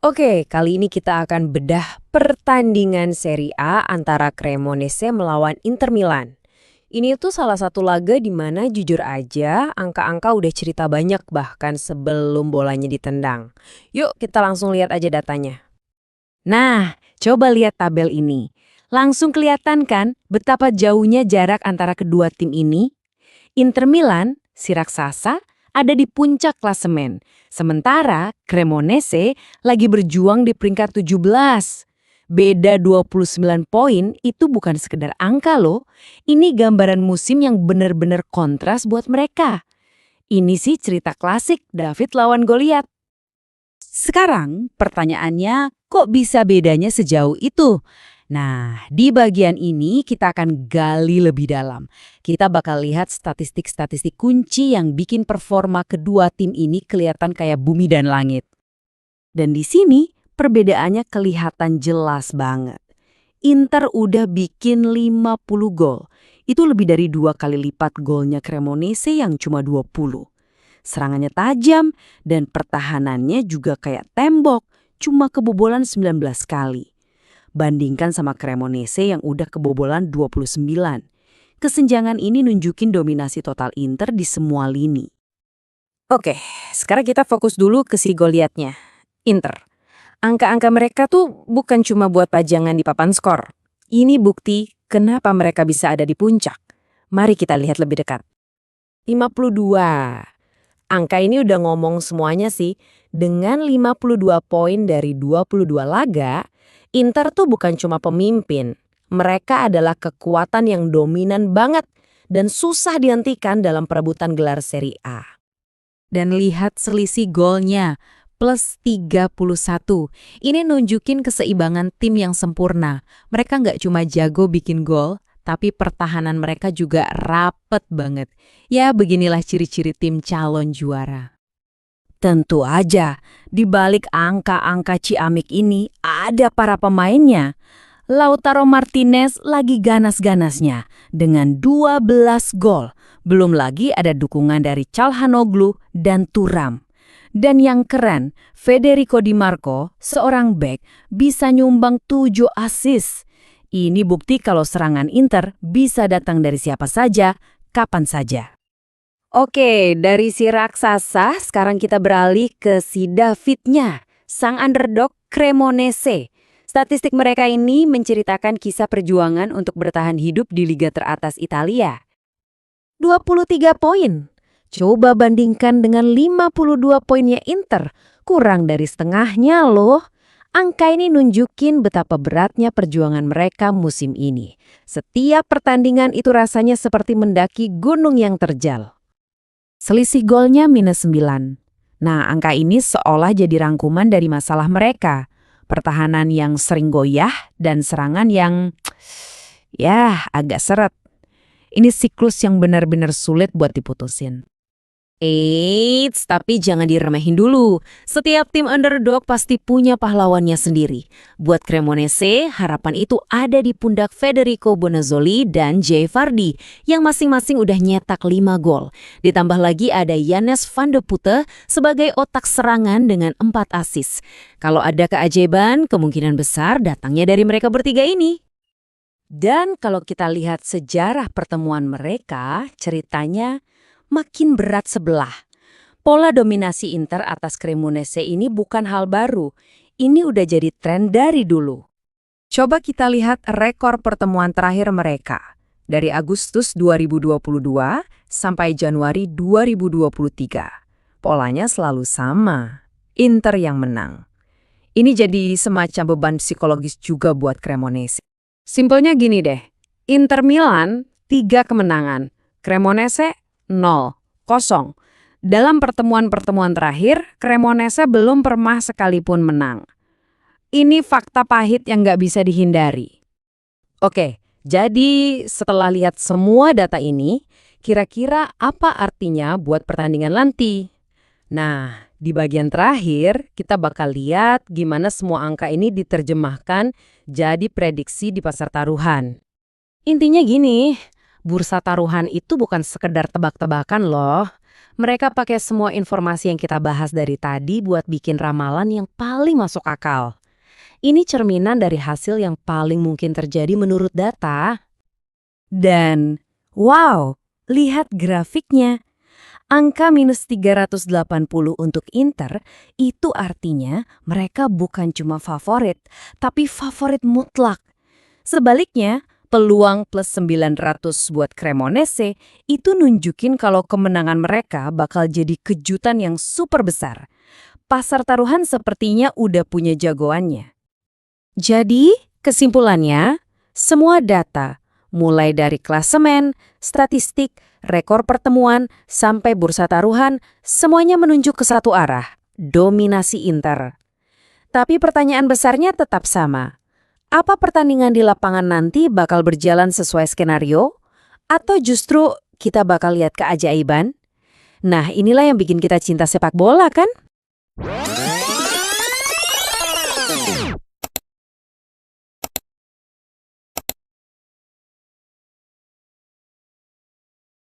Oke, kali ini kita akan bedah pertandingan Serie A antara Cremonese melawan Inter Milan. Ini tuh salah satu laga di mana jujur aja angka-angka udah cerita banyak bahkan sebelum bolanya ditendang. Yuk kita langsung lihat aja datanya. Nah, coba lihat tabel ini. Langsung kelihatan kan betapa jauhnya jarak antara kedua tim ini? Inter Milan, si raksasa, ada di puncak klasemen. Sementara Cremonese lagi berjuang di peringkat 17. Beda 29 poin itu bukan sekedar angka loh. Ini gambaran musim yang benar-benar kontras buat mereka. Ini sih cerita klasik David lawan Goliat. Sekarang pertanyaannya, kok bisa bedanya sejauh itu? Nah, di bagian ini kita akan gali lebih dalam. Kita bakal lihat statistik-statistik kunci yang bikin performa kedua tim ini kelihatan kayak bumi dan langit. Dan di sini perbedaannya kelihatan jelas banget. Inter udah bikin 50 gol. Itu lebih dari 2 kali lipat golnya Cremonese yang cuma 20. Serangannya tajam dan pertahanannya juga kayak tembok, cuma kebobolan 19 kali. Bandingkan sama Cremonese yang udah kebobolan 29. Kesenjangan ini nunjukin dominasi total Inter di semua lini. Oke, sekarang kita fokus dulu ke si Goliatnya, Inter. Angka-angka mereka tuh bukan cuma buat pajangan di papan skor. Ini bukti kenapa mereka bisa ada di puncak. Mari kita lihat lebih dekat. 52. Angka ini udah ngomong semuanya sih. Dengan 52 poin dari 22 laga, Inter tuh bukan cuma pemimpin. Mereka adalah kekuatan yang dominan banget dan susah dihentikan dalam perebutan gelar Serie A. Dan lihat selisih golnya, plus 31. Ini nunjukin keseimbangan tim yang sempurna. Mereka nggak cuma jago bikin gol, tapi pertahanan mereka juga rapet banget. Ya, beginilah ciri-ciri tim calon juara. Tentu aja, di balik angka-angka ciamik ini ada para pemainnya. Lautaro Martinez lagi ganas-ganasnya dengan 12 gol. Belum lagi ada dukungan dari Calhanoglu dan Thuram. Dan yang keren, Federico Di Marco, seorang bek, bisa nyumbang 7 assist. Ini bukti kalau serangan Inter bisa datang dari siapa saja, kapan saja. Oke, dari si raksasa sekarang kita beralih ke si Davidnya, sang underdog Cremonese. Statistik mereka ini menceritakan kisah perjuangan untuk bertahan hidup di liga teratas Italia. 23 poin. Coba bandingkan dengan 52 poinnya Inter, kurang dari setengahnya loh. Angka ini nunjukin betapa beratnya perjuangan mereka musim ini. Setiap pertandingan itu rasanya seperti mendaki gunung yang terjal. Selisih golnya minus 9. Nah, angka ini seolah jadi rangkuman dari masalah mereka. Pertahanan yang sering goyah dan serangan yang agak seret. Ini siklus yang benar-benar sulit buat diputusin. Eits, tapi jangan diremehin dulu. Setiap tim underdog pasti punya pahlawannya sendiri. Buat Cremonese, harapan itu ada di pundak Federico Bonazzoli dan Jay Vardy, yang masing-masing udah nyetak 5 gol. Ditambah lagi ada Yannes van de Putte sebagai otak serangan dengan 4 assist. Kalau ada keajaiban, kemungkinan besar datangnya dari mereka bertiga ini. Dan kalau kita lihat sejarah pertemuan mereka, ceritanya makin berat sebelah. Pola dominasi Inter atas Cremonese ini bukan hal baru. Ini udah jadi tren dari dulu. Coba kita lihat rekor pertemuan terakhir mereka. Dari Agustus 2022 sampai Januari 2023. Polanya selalu sama. Inter yang menang. Ini jadi semacam beban psikologis juga buat Cremonese. Simpelnya gini deh, Inter Milan 3 kemenangan, Cremonese 0, kosong. Dalam pertemuan-pertemuan terakhir, Cremonese belum pernah sekalipun menang. Ini fakta pahit yang nggak bisa dihindari. Oke, jadi setelah lihat semua data ini, kira-kira apa artinya buat pertandingan nanti? Nah, di bagian terakhir, kita bakal lihat gimana semua angka ini diterjemahkan jadi prediksi di pasar taruhan. Intinya gini, bursa taruhan itu bukan sekedar tebak-tebakan loh. Mereka pakai semua informasi yang kita bahas dari tadi buat bikin ramalan yang paling masuk akal. Ini cerminan dari hasil yang paling mungkin terjadi menurut data. Dan, wow, lihat grafiknya. Angka minus 380 untuk Inter itu artinya mereka bukan cuma favorit, tapi favorit mutlak. Sebaliknya, peluang plus 900 buat Cremonese itu nunjukin kalau kemenangan mereka bakal jadi kejutan yang super besar. Pasar taruhan sepertinya udah punya jagoannya. Jadi, kesimpulannya, semua data, mulai dari klasemen, statistik, rekor pertemuan, sampai bursa taruhan, semuanya menunjuk ke satu arah, dominasi Inter. Tapi pertanyaan besarnya tetap sama. Apa pertandingan di lapangan nanti bakal berjalan sesuai skenario? Atau justru kita bakal lihat keajaiban? Nah, inilah yang bikin kita cinta sepak bola, kan?